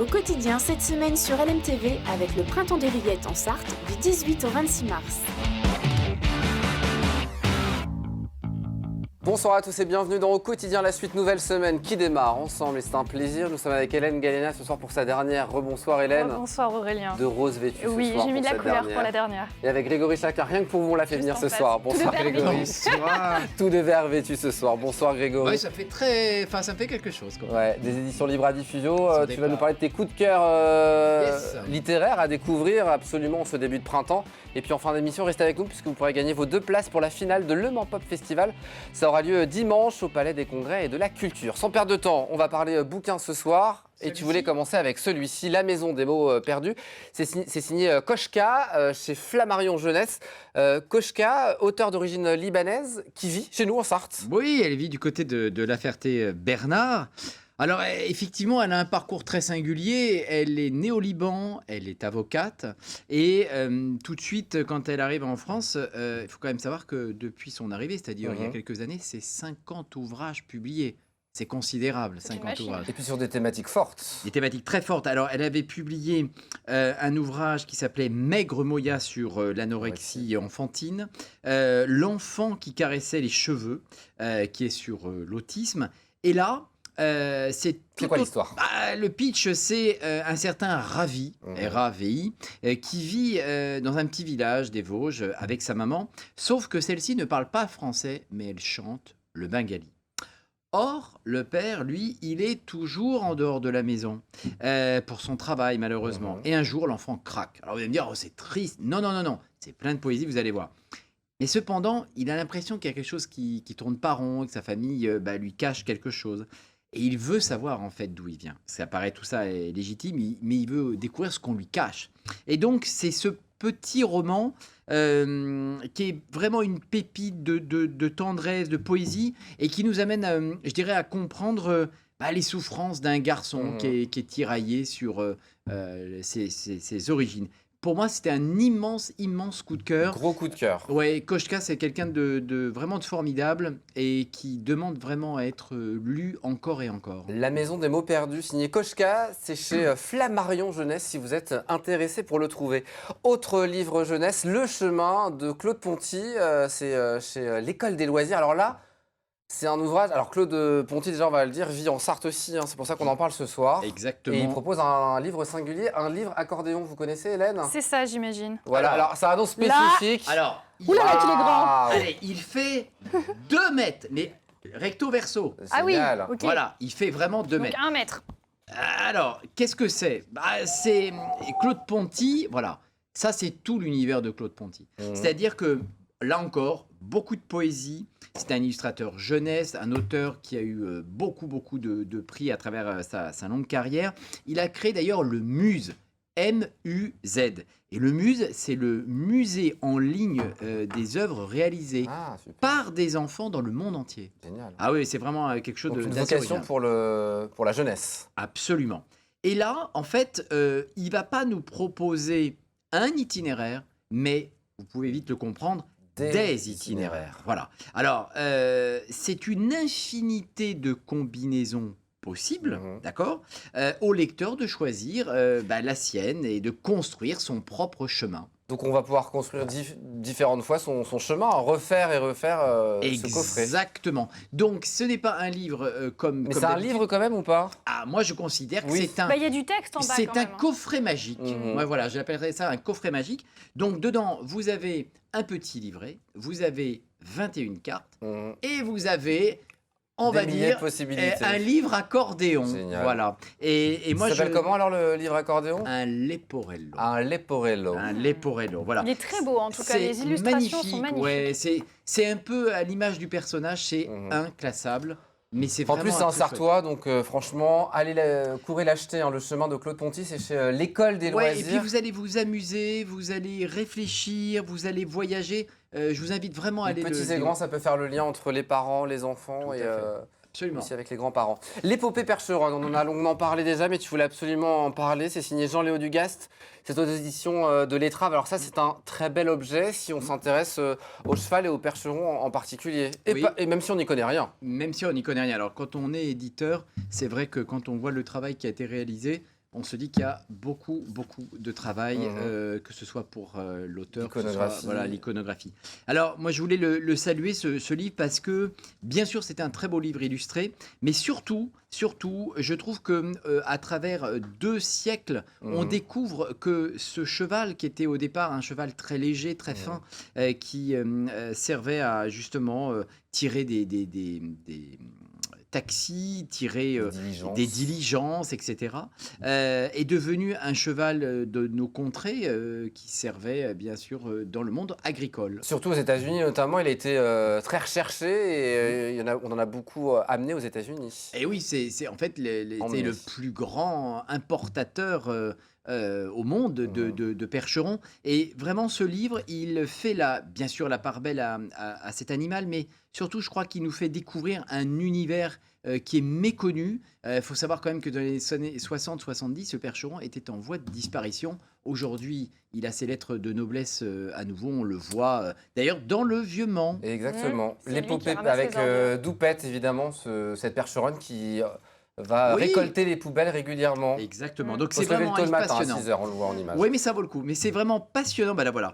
Au quotidien, cette semaine sur LMTV, avec le Printemps des Rillettes en Sarthe, du 18 au 26 mars. Bonsoir à tous et bienvenue dans Au quotidien, la suite nouvelle semaine qui démarre ensemble et c'est un plaisir. Nous sommes avec Hélène Galena ce soir pour sa dernière. Rebonsoir Hélène. Bonsoir Aurélien. De rose vêtue oui, ce soir. Oui, j'ai mis de la couleur pour la dernière. Et avec Grégory Chacun, rien que pour vous on l'a fait venir ce soir. Bonsoir Grégory. Bonsoir. Tout de vert vêtu ce soir. Bonsoir Grégory. Oui, ça fait ça me fait quelque chose quoi. Ouais, des éditions Libra Diffusio. Tu vas nous parler de tes coups de cœur littéraires à découvrir absolument en ce début de printemps. Et puis en fin d'émission, restez avec nous puisque vous pourrez gagner vos 2 places pour la finale de Le Mans Pop Festival. Ça aura lieu dimanche au Palais des Congrès et de la Culture. Sans perdre de temps, on va parler bouquin ce soir. Et tu voulais commencer avec celui-ci, La Maison des mots perdus. C'est signé Koshka chez Flammarion Jeunesse. Koshka, auteur d'origine libanaise, qui vit chez nous en Sarthe. Oui, elle vit du côté de La Ferté-Bernard. Alors effectivement, elle a un parcours très singulier. Elle est née au Liban, elle est avocate. Et tout de suite, quand elle arrive en France, il faut quand même savoir que depuis son arrivée, c'est-à-dire il y a quelques années, c'est 50 ouvrages publiés. C'est considérable, 50 ouvrages. Et puis sur des thématiques fortes. Des thématiques très fortes. Alors, elle avait publié un ouvrage qui s'appelait Maigre Moya sur l'anorexie enfantine. L'enfant qui caressait les cheveux, qui est sur l'autisme. Et là, c'est quoi l'histoire ? Le pitch, c'est un certain Ravi, R-A-V-I, qui vit dans un petit village des Vosges avec sa maman. Sauf que celle-ci ne parle pas français, mais elle chante le bengali. Or, le père, lui, il est toujours en dehors de la maison pour son travail, malheureusement. Et un jour, l'enfant craque. Alors, vous allez me dire, oh, c'est triste. Non. C'est plein de poésie, vous allez voir. Mais cependant, il a l'impression qu'il y a quelque chose qui tourne pas rond, que sa famille lui cache quelque chose. Et il veut savoir, en fait, d'où il vient. Ça paraît tout ça est légitime, mais il veut découvrir ce qu'on lui cache. Et donc, c'est ce petit roman qui est vraiment une pépite de tendresse, de poésie, et qui nous amène, je dirais, à comprendre les souffrances d'un garçon qui est tiraillé sur ses origines. Pour moi, c'était un immense coup de cœur. Gros coup de cœur. Ouais, Koshka, c'est quelqu'un de vraiment de formidable et qui demande vraiment à être lu encore et encore. La Maison des mots perdus, signé Koshka, c'est chez Flammarion Jeunesse, si vous êtes intéressé pour le trouver. Autre livre jeunesse, Le chemin de Claude Ponty, c'est chez l'École des loisirs. Alors là, c'est un ouvrage. Alors Claude Ponty, déjà on va le dire, vit en Sarthe aussi, c'est pour ça qu'on en parle ce soir. Exactement. Et il propose un livre singulier, un livre accordéon. Vous connaissez Hélène ? C'est ça, j'imagine. Voilà, alors c'est un nom spécifique. Oula, qu'il est grand. Allez, il fait 2 mètres, mais recto verso. Ah oui, ok. Voilà, il fait vraiment 2 mètres. Donc 1 mètre. Alors, qu'est-ce que c'est ? C'est Claude Ponty, voilà. Ça, c'est tout l'univers de Claude Ponty. C'est-à-dire que, là encore, beaucoup de poésie. C'est un illustrateur jeunesse, un auteur qui a eu beaucoup de prix à travers sa longue carrière. Il a créé d'ailleurs le Muse, M-U-Z. Et le Muse, c'est le musée en ligne des œuvres réalisées par des enfants dans le monde entier. Génial. Ah oui, c'est vraiment quelque chose une d'assez vocation original. pour la jeunesse. Absolument. Et là, en fait, il ne va pas nous proposer un itinéraire, mais vous pouvez vite le comprendre, des itinéraires. Voilà. Alors, c'est une infinité de combinaisons possibles, d'accord, au lecteur de choisir la sienne et de construire son propre chemin. Donc on va pouvoir construire différentes fois son chemin, refaire et refaire ce coffret. Exactement. Donc ce n'est pas un livre comme... Mais c'est un livre quand même ou pas ? Ah, moi je considère que c'est un... Il y a du texte en bas c'est quand un même. coffret magique. Moi, voilà, j'appellerais ça un coffret magique. Donc dedans, vous avez un petit livret, vous avez 21 cartes et vous avez... On va dire un livre accordéon. Génial. Voilà. Et moi, ça s'appelle comment alors le livre accordéon ? Un Leporello. Un Leporello. Un Leporello, voilà. Il est très beau en tout cas, les illustrations sont magnifiques. Ouais, c'est un peu à l'image du personnage, c'est inclassable. Mais c'est en plus, c'est un Sartois, donc franchement, allez courez l'acheter. Le chemin de Claude Ponty, c'est chez l'École des loisirs. Et puis vous allez vous amuser, vous allez réfléchir, vous allez voyager. Je vous invite vraiment à aller... Petits et grands, ça peut faire le lien entre les parents, les enfants et aussi avec les grands-parents. L'épopée Percheron, on en a longuement parlé déjà, mais tu voulais absolument en parler. C'est signé Jean-Léo Dugast. C'est aux éditions de l'Étrave. Alors ça, c'est un très bel objet si on s'intéresse au cheval et au percheron en particulier. Et même si on n'y connaît rien. Même si on n'y connaît rien. Alors quand on est éditeur, c'est vrai que quand on voit le travail qui a été réalisé, on se dit qu'il y a beaucoup de travail, que ce soit pour l'auteur, que ce soit l'iconographie. Alors, moi, je voulais le saluer, ce livre, parce que, bien sûr, c'est un très beau livre illustré, mais surtout, je trouve que à travers 2 siècles, on découvre que ce cheval, qui était au départ un cheval très léger, très fin, qui servait à justement tirer des taxis, tirer des diligences, etc., est devenu un cheval de nos contrées qui servait bien sûr dans le monde agricole. Surtout aux États-Unis notamment, il a été très recherché et on en a beaucoup amené aux États-Unis. Et oui, c'est en fait le plus grand importateur au monde de percherons. Et vraiment, ce livre, il fait bien sûr la part belle à cet animal, mais surtout, je crois qu'il nous fait découvrir un univers qui est méconnu. Il faut savoir quand même que dans les années 60-70, ce percheron était en voie de disparition. Aujourd'hui, il a ses lettres de noblesse à nouveau, on le voit d'ailleurs dans le Vieux-Mans. Exactement. L'épopée avec Doupette, évidemment, cette percheronne qui va récolter les poubelles régulièrement. Exactement. Donc c'est vraiment tôt le matin passionnant. à 6h, on le voit en image. Oui, mais ça vaut le coup. Mais c'est vraiment passionnant. Ben là, voilà.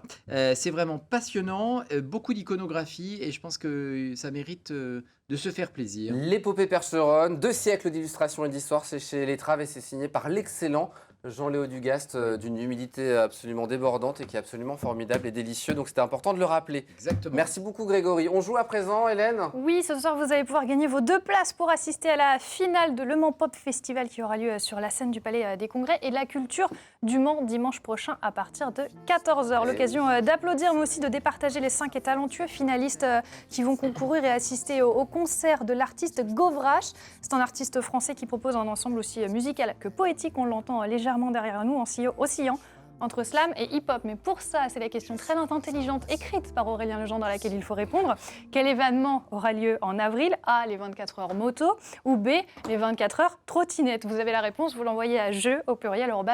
C'est vraiment passionnant. Beaucoup d'iconographie et je pense que ça mérite de se faire plaisir. L'épopée percheronne, 2 siècles d'illustration et d'histoire, c'est chez Lettrave et c'est signé par l'excellent Jean-Léo Dugast, d'une humilité absolument débordante et qui est absolument formidable et délicieux. Donc c'était important de le rappeler. Exactement. Merci beaucoup Grégory. On joue à présent, Hélène ? Oui, ce soir vous allez pouvoir gagner vos 2 places pour assister à la finale de Le Mans Pop Festival qui aura lieu sur la scène du Palais des Congrès et de la Culture du Mans dimanche prochain à partir de 14h. L'occasion d'applaudir mais aussi de départager les 5 et talentueux finalistes qui vont concourir et assister au concert de l'artiste Govrache. C'est un artiste français qui propose un ensemble aussi musical que poétique. On l'entend légèrement derrière nous, oscillant entre slam et hip-hop. Mais pour ça, c'est la question très intelligente écrite par Aurélien Legendre à laquelle il faut répondre. Quel événement aura lieu en avril ? A, les 24 heures moto, ou B, les 24 heures trottinette. Vous avez la réponse, vous l'envoyez à jeu@lmtv.fr.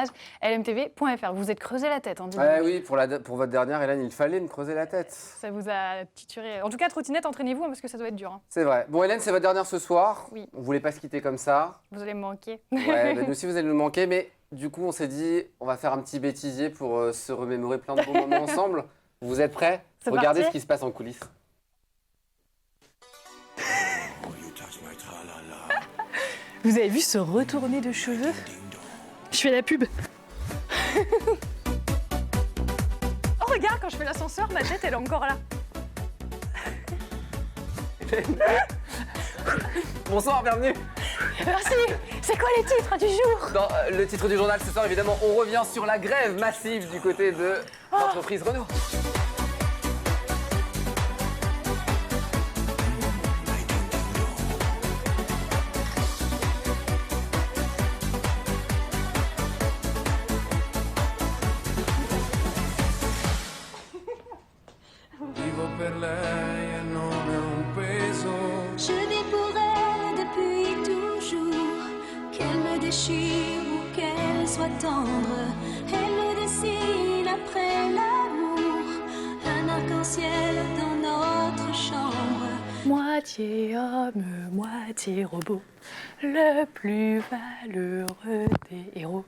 Vous vous êtes creusé la tête. Oui, pour votre dernière, Hélène, il fallait me creuser la tête. Ça vous a tituré. En tout cas, trottinette, entraînez-vous parce que ça doit être dur. C'est vrai. Bon, Hélène, c'est votre dernière ce soir. Oui. On voulait pas se quitter comme ça. Vous allez me manquer. Ouais, nous aussi, vous allez nous manquer, mais du coup, on s'est dit, on va faire un petit bêtisier pour se remémorer plein de bons moments ensemble. Vous êtes prêts ? Regardez ce qui se passe en coulisses. Vous avez vu ce retourné de cheveux ? Je fais la pub. Oh, regarde, quand je fais l'ascenseur, ma tête, elle est encore là. Bonsoir, bienvenue. Merci. C'est quoi les titres du jour ? Le titre du journal ce soir, évidemment, on revient sur la grève massive du côté de l'entreprise Renault. Je vis pour elle depuis toujours, qu'elle me déchire ou qu'elle soit tendre, elle me dessine après l'amour, un arc-en-ciel dans notre chambre. Moitié homme, moitié robot, le plus valeureux des héros.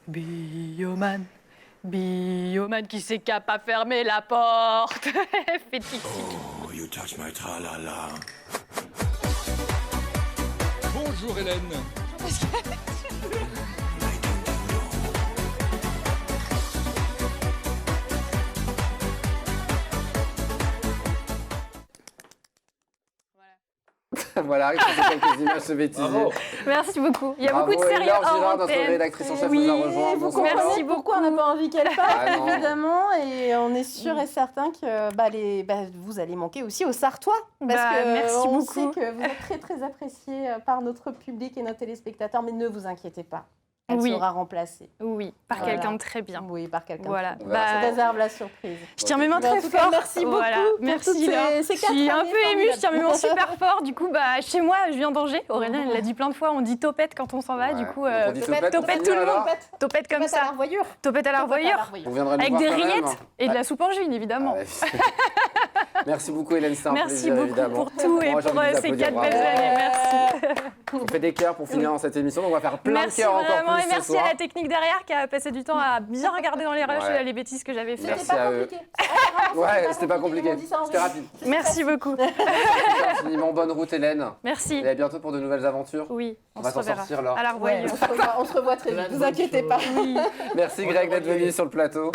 Bioman, Bioman qui sait qu'à pas fermer la porte. Fait tic-tic. Oh, you touch my tra-la-la. Bonjour Hélène. Voilà, il faut quelques images ce bêtisier. Merci beaucoup. Il y a Bravo, beaucoup de séries Laure hors Girard, notre antenne. rédactrice en chef, Oui, nous a rejoint. vous Bonsoir, comprenez Laure. pourquoi on n'a pas envie qu'elle parte, Ah non. évidemment, et on est sûr et certain que vous allez manquer aussi aux Sartois, parce que merci on beaucoup. sait que vous êtes très très appréciés par notre public et nos téléspectateurs, mais ne vous inquiétez pas, elle Oui. sera remplacée. Oui, par Voilà. quelqu'un de très bien. Oui, par quelqu'un. Voilà. Je Bah, réserve la surprise. je tiens mes mains Mais en très tout cas, fort. merci beaucoup Voilà. pour Merci toutes Laure. ces Je suis 4 un années peu émue, je tiens mes mains formidables. super fort. Du coup, chez moi, je viens d'Angers. Aurélien, il l'a dit plein de fois, on dit topette quand on s'en va. Ouais. Du coup, Donc on dit topette topette, tout le alors. monde. Topette comme Topette à la ça. revoyure. Topette à la revoyure. Vous viendrez nous Avec voir des quand même. rillettes et de la soupe en juin, évidemment. Ah ouais. Merci beaucoup Hélène, c'est un Merci plaisir beaucoup évidemment. pour tout et Moi, j'ai pour envie de vous ces applaudir, 4 bravo. belles années. Merci. On fait des cœurs pour finir dans cette émission, donc on va faire plein de cœurs encore Merci vraiment, plus et merci ce soir. à la technique derrière qui a passé du temps à bien regarder dans les rushs Ouais. les bêtises que j'avais faites. Merci C'était pas à eux. compliqué. Ouais, c'était pas compliqué, On dit ça en c'était rime. rapide. Merci beaucoup. Merci infiniment, bonne route Hélène. Merci. Et à bientôt pour de nouvelles aventures. Oui, On on va se s'en reverra. sortir, Laure. À la Ouais, revoyure. on se revoit très vite, vous inquiétez pas. Merci Greg d'être venu sur le plateau.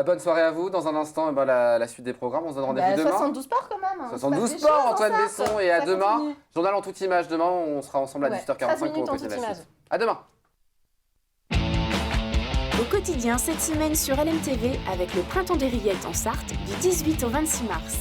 Bonne soirée à vous. Dans un instant, la suite des programmes. On se donne rendez-vous demain. 72 sports quand même. 72 sports, Antoine Besson. Et à Ça demain, continue. journal en toute image. Demain, on sera ensemble à Ouais, 18h45 13 pour minutes le en Petit toute Massif. image. À demain. Au quotidien cette semaine sur LMTV avec le Printemps des Rillettes en Sarthe du 18 au 26 mars.